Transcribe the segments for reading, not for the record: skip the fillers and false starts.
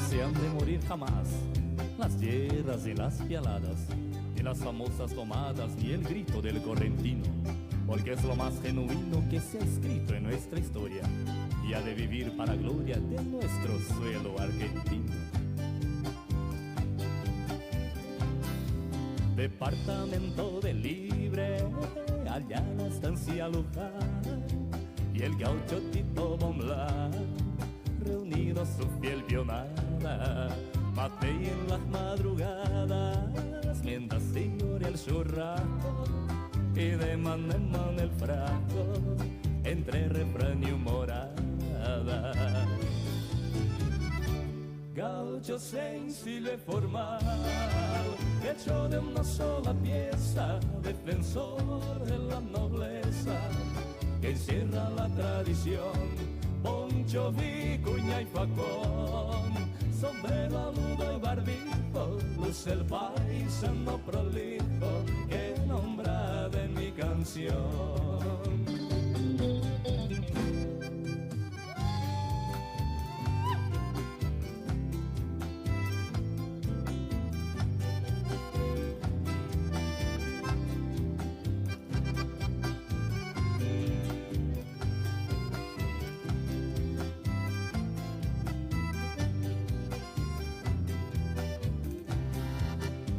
se han de morir jamás las tierras y las pialadas, ni las famosas tomadas, ni el grito del correntino, porque es lo más genuino que se ha escrito en nuestra historia y ha de vivir para gloria de nuestro suelo argentino. Departamento de Libre, allá la estancia Luján, y el gaucho Tito Bomblán, reunido su fiel pionada, mate y en las madrugadas, mientras señor el churrasco, y de mano en mano el frasco, entre refrán y humorada. Gaucho sencillo y formal, hecho de una sola pieza, defensor de la nobleza, que encierra la tradición. Poncho, vicuña y facón, sombrero aludo y barbijo, luce el paisano prolijo que nombra de mi canción.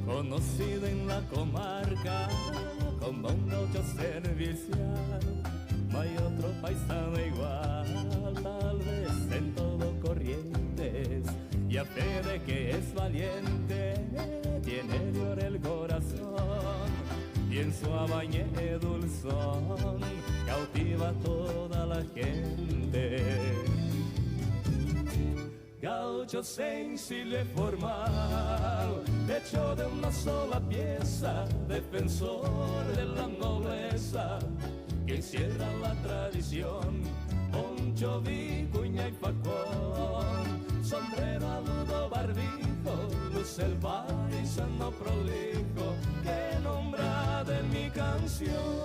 Conocido en la comarca como un gaucho servicial, no hay otro paisano igual, tal vez en todo Corrientes, y a fe de que es valiente, tiene de oro el corazón, y en su abañe dulzón cautiva a toda la gente. Gaucho sencillo y formal, hecho de una sola pieza, defensor de la nobleza, que encierra la tradición. Poncho, vicuña y facón, sombrero aludo, barbijo, luce el paisano prolijo que nombra de mi canción.